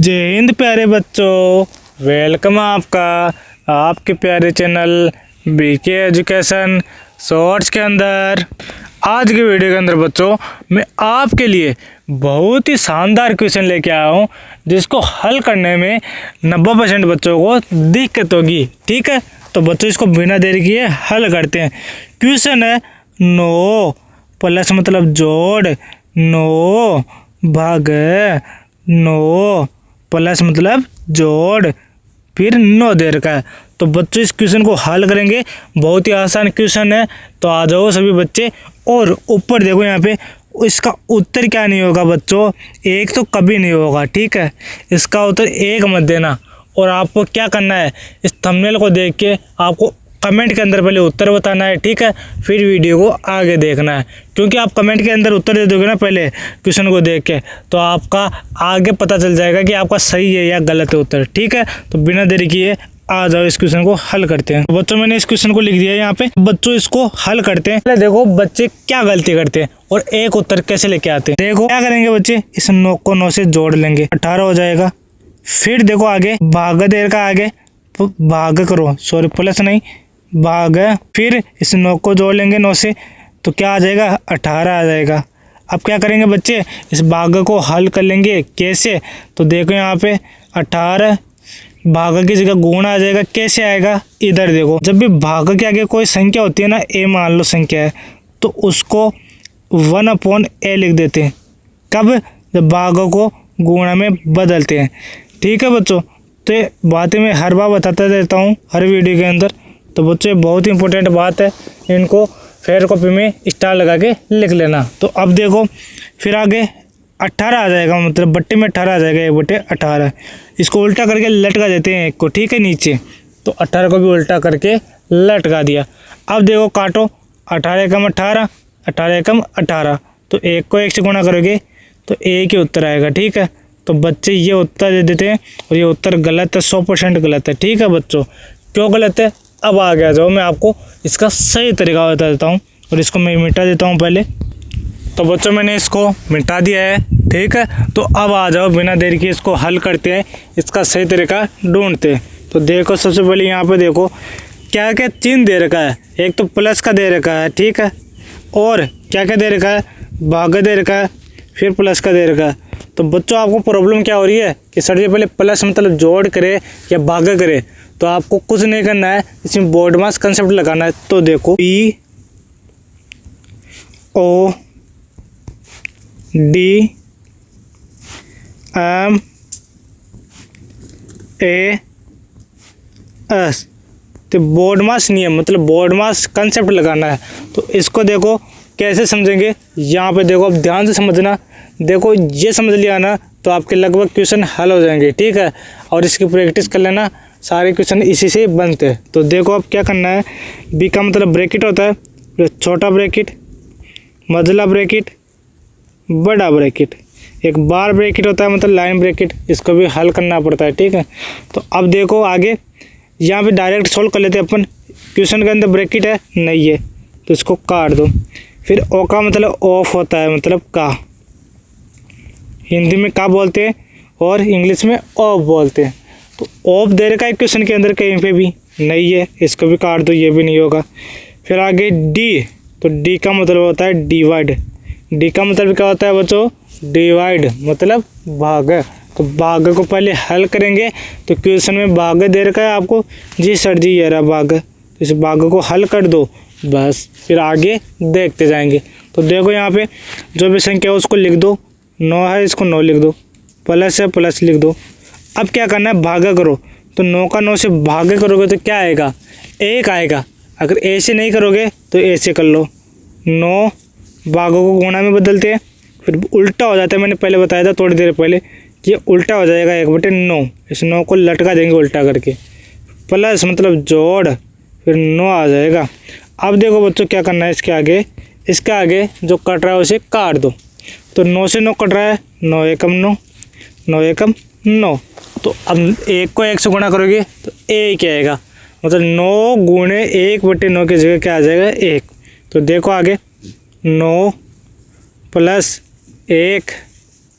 जय हिंद प्यारे बच्चों, वेलकम आपका आपके प्यारे चैनल बीके एजुकेशन शॉर्ट्स के अंदर। आज के वीडियो के अंदर बच्चों मैं आपके लिए बहुत ही शानदार क्वेश्चन लेके आया हूँ, जिसको हल करने में 90% बच्चों को दिक्कत होगी। ठीक है, तो बच्चों इसको बिना देरी किए हल करते हैं। क्वेश्चन है 9 प्लस मतलब जोड़, 9 भाग 9 प्लस मतलब जोड़, फिर 9 दे रखा है। तो बच्चों इस क्वेश्चन को हल करेंगे, बहुत ही आसान क्वेश्चन है। तो आ जाओ सभी बच्चे। और ऊपर देखो यहाँ पे इसका उत्तर क्या नहीं होगा बच्चों, एक तो कभी नहीं होगा। ठीक है, इसका उत्तर एक मत देना। और आपको क्या करना है, इस थंबनेल को देख के आपको कमेंट के अंदर पहले उत्तर बताना है। ठीक है, फिर वीडियो को आगे देखना है, क्योंकि आप कमेंट के अंदर उत्तर दे दोगे ना पहले क्वेश्चन को देख के, तो आपका आगे पता चल जाएगा कि आपका सही है या गलत है उत्तर। ठीक है, तो बिना देरी किए आ जाओ इस क्वेश्चन को हल करते हैं। बच्चों मैंने इस क्वेश्चन को लिख दिया है यहाँ पे। बच्चों इसको हल करते हैं। पहले देखो बच्चे क्या गलती करते हैं और एक उत्तर कैसे लेके आते हैं। देखो क्या करेंगे बच्चे, इस 9 को 9 से जोड़ लेंगे, 18 हो जाएगा। फिर देखो आगे भाग देर का, आगे भाग करो, सॉरी प्लस नहीं भाग, फिर इस 9 को जोड़ लेंगे 9 से, तो क्या आ जाएगा 18 आ जाएगा। अब क्या करेंगे बच्चे, इस भाग को हल कर लेंगे। कैसे, तो देखो यहाँ पे 18 भाग की जगह गुणा आ जाएगा। कैसे आएगा, इधर देखो, जब भी भाग के आगे कोई संख्या होती है ना, ए मान लो संख्या है, तो उसको 1/a लिख देते हैं। कब, जब भाग को गुणा में बदलते हैं। ठीक है बच्चों, तो बातें मैं हर बार बताता रहता हूँ हर वीडियो के अंदर। तो बच्चों बहुत इंपॉर्टेंट बात है, इनको फेयर कॉपी में स्टार लगा के लिख लेना। तो अब देखो फिर आगे 18 आ जाएगा, मतलब बट्टे में 18 आ जाएगा, 1/18। इसको उल्टा करके लटका देते हैं एक को। ठीक है, नीचे, तो 18 को भी उल्टा करके लटका दिया। अब देखो काटो, 18 एकम 18, 18 एकम 18, तो 1 को 1 से गुणा करोगे तो 1 ही उत्तर आएगा। ठीक है, तो बच्चे ये उत्तर दे देते हैं और ये उत्तर गलत है, 100% गलत है। ठीक है बच्चों, क्यों गलत है अब आ गया जाओ, मैं आपको इसका सही तरीका बता देता हूँ। और इसको मैं मिटा देता हूँ पहले। तो बच्चों मैंने इसको मिटा दिया है। ठीक है, तो अब आ जाओ बिना देरी के इसको हल करते हैं, इसका सही तरीका ढूंढते हैं। तो देखो सबसे पहले यहाँ पे देखो क्या क्या चिन्ह दे रखा है। एक तो प्लस का दे रखा है, ठीक है, और क्या क्या दे रखा है, भाग दे रखा है, फिर प्लस का दे रखा है। तो बच्चों आपको प्रॉब्लम क्या हो रही है कि सर जी पहले प्लस मतलब जोड़ करे या भाग करे, तो आपको कुछ नहीं करना है, इसमें बोर्ड मास कंसेप्ट लगाना है। तो देखो PODMAS तो बोर्ड मास नियम मतलब बोर्ड मास कंसेप्ट लगाना है। तो इसको देखो कैसे समझेंगे, यहाँ पे देखो अब ध्यान से समझना। देखो ये समझ लिया ना, तो आपके लगभग क्वेश्चन हल हो जाएंगे। ठीक है, और इसकी प्रैक्टिस कर लेना, सारे क्वेश्चन इसी से बनते हैं। तो देखो अब क्या करना है, बी का मतलब ब्रैकेट होता है, छोटा ब्रैकेट, मझला ब्रैकेट, बड़ा ब्रैकेट, एक बार ब्रैकेट होता है मतलब लाइन ब्रैकेट, इसको भी हल करना पड़ता है। ठीक है, तो अब देखो आगे यहाँ पे डायरेक्ट सोल्व कर लेते हैं अपन। क्वेश्चन के अंदर ब्रैकेट है नहीं है, तो इसको काट दो। फिर ओ का मतलब ऑफ होता है, मतलब का, हिंदी में का बोलते हैं और इंग्लिश में ऑफ बोलते हैं। तो ऑफ दे रखा है क्वेश्चन के अंदर, कहीं पे भी नहीं है, इसको भी काट दो, ये भी नहीं होगा। फिर आगे डी, तो डी का मतलब होता है डिवाइड। डी का मतलब क्या होता है बच्चों, डिवाइड मतलब भाग। तो भाग को पहले हल करेंगे, तो क्वेश्चन में भाग दे रखा है आपको, जी सर जी ये रहा भाग, तो इस भाग को हल कर दो बस, फिर आगे देखते जाएंगे। तो देखो यहाँ पे जो भी संख्या है उसको लिख दो, 9 है इसको 9 लिख दो, प्लस है प्लस लिख दो। अब क्या करना है, भागा करो। तो 9 का 9 से भागे करोगे तो क्या आएगा, 1 आएगा। अगर ऐसे नहीं करोगे तो ऐसे कर लो, 9 भागों को गुणा में बदलते हैं, फिर उल्टा हो जाता है। मैंने पहले बताया था थोड़ी देर पहले कि ये उल्टा हो जाएगा, 1/9। इस 9 को लटका देंगे उल्टा करके, प्लस मतलब जोड़, फिर 9 आ जाएगा। अब देखो बच्चों क्या करना है, इसके आगे जो कट रहा है उसे काट दो। तो 9 से 9 कट रहा है, 9 एकम 9, 9 एकम 9। तो अब 1 को 1 से गुणा करोगे तो 1 आएगा, मतलब 9 गुणे 1/9 की जगह क्या आ जाएगा, 1। तो देखो आगे 9 + 1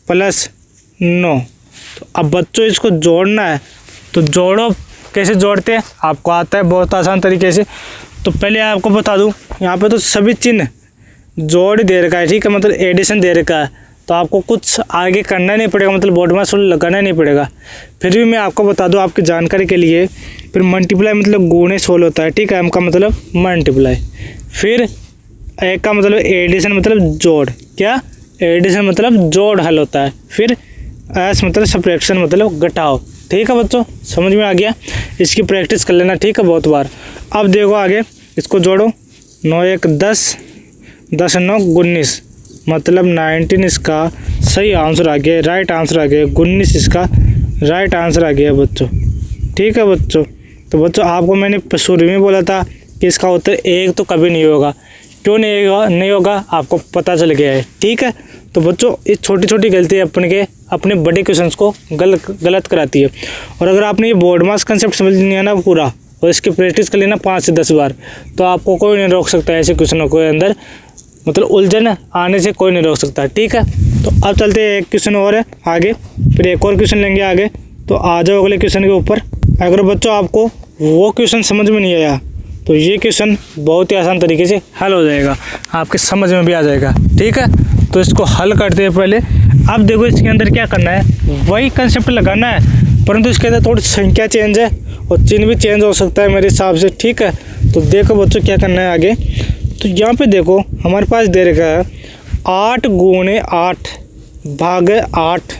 + 9, तो अब बच्चों इसको जोड़ना है, तो जोड़ो। कैसे जोड़ते हैं आपको आता है बहुत आसान तरीके से। तो पहले आपको बता दूं, यहाँ पे तो सभी चिन्ह जोड़ दे रखा है, ठीक है, मतलब एडिशन दे रखा है। तो आपको कुछ आगे करना नहीं पड़ेगा, मतलब बोर्ड मास रूल लगाना नहीं पड़ेगा। फिर भी मैं आपको बता दूं आपकी जानकारी के लिए, फिर मल्टीप्लाई मतलब गुणे 16 होता है, ठीक है, एम का मतलब मल्टीप्लाई। फिर ए का मतलब एडिशन मतलब जोड़, क्या एडिशन मतलब जोड़ हल होता है। फिर एस मतलब सब्ट्रैक्शन मतलब घटाओ, ठीक है बच्चों, समझ में आ गया। इसकी प्रैक्टिस कर लेना, ठीक है, बहुत बार। अब देखो आगे इसको जोड़ो, 9 1 10, 10 9 19 मतलब 19 इसका सही आंसर आ गया, राइट आंसर आ गया। 19 इसका राइट आंसर आ गया बच्चों, ठीक है बच्चों। तो बच्चों आपको मैंने शुरू में बोला था कि इसका उत्तर 1 तो कभी नहीं होगा। क्यों नहीं होगा आपको पता चल गया है, ठीक है। तो बच्चों ये छोटी छोटी गलती अपने बड़े क्वेश्चंस को गलत कराती है। और अगर आपने ये बोर्ड मास कंसेप्ट समझ लिया ना पूरा, और इसकी प्रैक्टिस कर लेना 5 से 10 बार, तो आपको कोई नहीं रोक सकता ऐसे क्वेश्चनों के अंदर, मतलब उलझन आने से कोई नहीं रोक सकता, ठीक है। तो अब चलते हैं, एक क्वेश्चन और है आगे, फिर एक और क्वेश्चन लेंगे आगे। तो आ जाओ अगले क्वेश्चन के ऊपर। अगर बच्चों आपको वो क्वेश्चन समझ में नहीं आया तो ये क्वेश्चन बहुत ही आसान तरीके से हल हो जाएगा, आपके समझ में भी आ जाएगा, ठीक है। तो इसको हल करते हैं पहले। अब देखो इसके अंदर क्या करना है, वही कंसेप्ट लगाना है, परंतु इसके अंदर थोड़ी संख्या चेंज है और चिन्ह भी चेंज हो सकता है मेरे हिसाब से, ठीक है। तो देखो बच्चों क्या करना है आगे। तो यहाँ पे देखो हमारे पास दे रखा है 8 गुणे 8 भागे 8,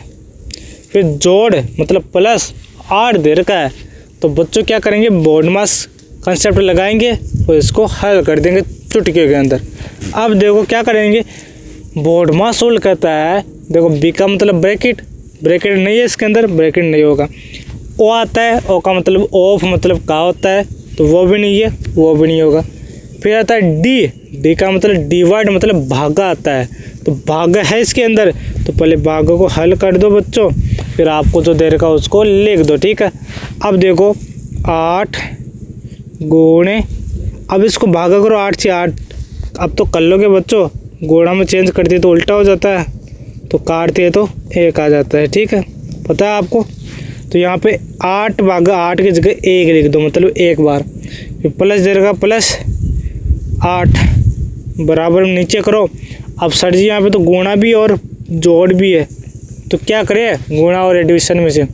फिर जोड़ मतलब प्लस 8 दे रखा है। तो बच्चों क्या करेंगे, बोर्ड मास कंसेप्ट लगाएंगे और इसको हल कर देंगे चुटकी के अंदर। अब देखो क्या करेंगे, बोर्ड मास रूल कहता है, देखो बी का मतलब ब्रैकेट नहीं है इसके अंदर, ब्रैकेट नहीं होगा। ओ आता है, ओ का मतलब ऑफ मतलब का होता है, तो वो भी नहीं है, वो भी नहीं होगा। फिर आता है डी का मतलब डिवाइड मतलब भागा आता है, तो भागा है इसके अंदर, तो पहले भागों को हल कर दो बच्चों, फिर आपको जो दे रखा उसको लिख दो, ठीक है। अब देखो 8 गुणे, अब इसको भागा करो 8 से 8, अब तो कर लोगे बच्चों, गुणा में चेंज करती है तो उल्टा हो जाता है, तो काटते हैं तो 1 आ जाता है, ठीक है, पता है आपको। तो यहाँ पे 8 भागा 8 की जगह 1 लिख दो, मतलब एक बार। फिर प्लस दे रखा प्लस 8 बराबर में नीचे करो। अब सर जी यहाँ पे तो गुणा भी और जोड़ भी है, तो क्या करें गुणा और एडिशन में से।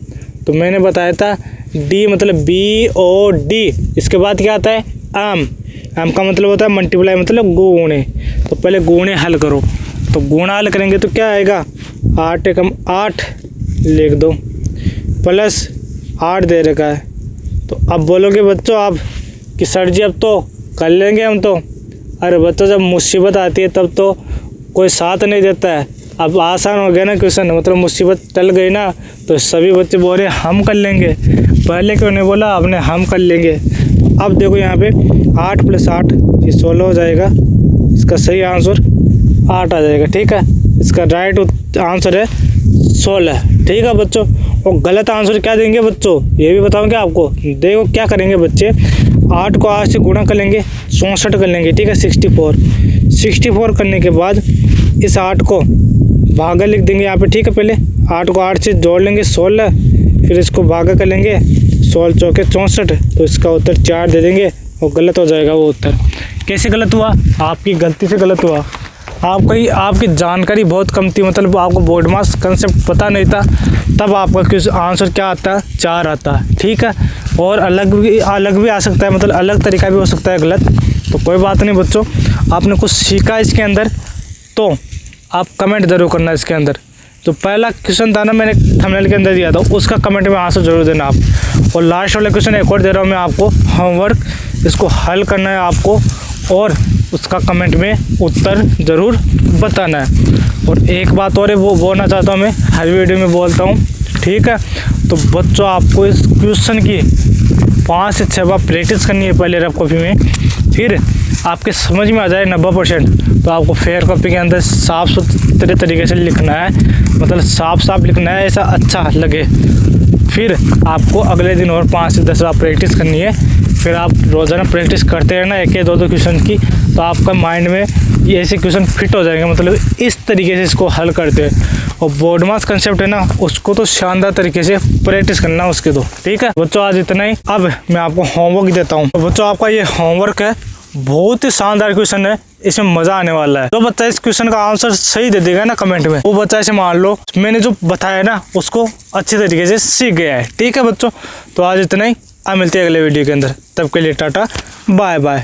तो मैंने बताया था डी मतलब BOD, इसके बाद क्या आता है एम का मतलब होता है मल्टीप्लाई मतलब गुणे। तो पहले गुणे हल करो, तो गुणा हल करेंगे तो क्या आएगा, 8 एकम 8 लिख दो, प्लस 8 दे रखा है। तो अब बोलोगे बच्चों आप कि सर जी अब तो कर लेंगे हम तो, अरे बच्चों जब मुसीबत आती है तब तो कोई साथ नहीं देता है। अब आसान हो गया ना क्वेश्चन, मतलब मुसीबत टल गई ना, तो सभी बच्चे बोल रहे हम कर लेंगे, पहले क्यों नहीं बोला आपने हम कर लेंगे। अब देखो यहाँ पे 8 + 8 ये 16 हो जाएगा, इसका सही आंसर 8 आ जाएगा, ठीक है। इसका राइट आंसर है 16, ठीक है बच्चों। और गलत आंसर क्या देंगे बच्चों, ये भी बताऊँगे आपको। देखो क्या करेंगे बच्चे, 8 को 8 से गुणा कर लेंगे, 64 कर लेंगे, ठीक है, 64 करने के बाद इस 8 को भागा लिख देंगे यहाँ पे, ठीक है। पहले 8 को 8 से जोड़ लेंगे 16, फिर इसको भागा कर लेंगे 16 चौके 64, तो इसका उत्तर 4 दे देंगे और गलत हो जाएगा वो उत्तर। कैसे गलत हुआ, आपकी गलती से गलत हुआ, आपकी जानकारी बहुत कम थी, मतलब आपको बोर्ड मास कंसेप्ट पता नहीं था, तब आपका किस आंसर क्या आता है 4 आता है, ठीक है। और अलग भी आ सकता है, मतलब अलग तरीका भी हो सकता है गलत, तो कोई बात नहीं बच्चों। आपने कुछ सीखा इसके अंदर तो आप कमेंट ज़रूर करना इसके अंदर। जो पहला क्वेश्चन था ना मैंने थंबनेल के अंदर दिया था, उसका कमेंट में आंसर जरूर देना आप। और लास्ट वाला क्वेश्चन एक और दे रहा हूँ मैं आपको, होमवर्क, इसको हल करना है आपको और उसका कमेंट में उत्तर ज़रूर बताना है। और एक बात और है वो बोलना चाहता हूँ, मैं हर वीडियो में बोलता हूँ, ठीक है। तो बच्चों आपको इस क्वेश्चन की 5 से 6 बार प्रैक्टिस करनी है पहले रफ कॉपी में, फिर आपके समझ में आ जाए 90%। तो आपको फेयर कॉपी के अंदर साफ सुथरे तरीके से लिखना है, मतलब साफ लिखना है, ऐसा अच्छा लगे। फिर आपको अगले दिन और 5 से 10 बार प्रैक्टिस करनी है, फिर आप रोज़ाना प्रैक्टिस करते रहना एक या दो क्वेश्चन की, तो आपका माइंड में ये ऐसे क्वेश्चन फिट हो जाएंगे। मतलब इस तरीके से इसको हल करते हैं। और बोर्ड मास कंसेप्ट है ना, उसको तो शानदार तरीके से प्रैक्टिस करना उसके तो। ठीक है बच्चों, आज इतना ही। अब मैं आपको होमवर्क देता हूँ। तो बच्चों आपका ये होमवर्क है, बहुत ही शानदार क्वेश्चन है, इसमें मजा आने वाला है। जो बच्चा इस क्वेश्चन का आंसर सही दे देगा ना कमेंट में, वो बच्चा ऐसे मान लो मैंने जो बताया ना उसको अच्छे तरीके से सीख गया है। ठीक है बच्चों, तो आज इतना ही। अब मिलते हैं अगले वीडियो के अंदर, तब के लिए टाटा बाय बाय।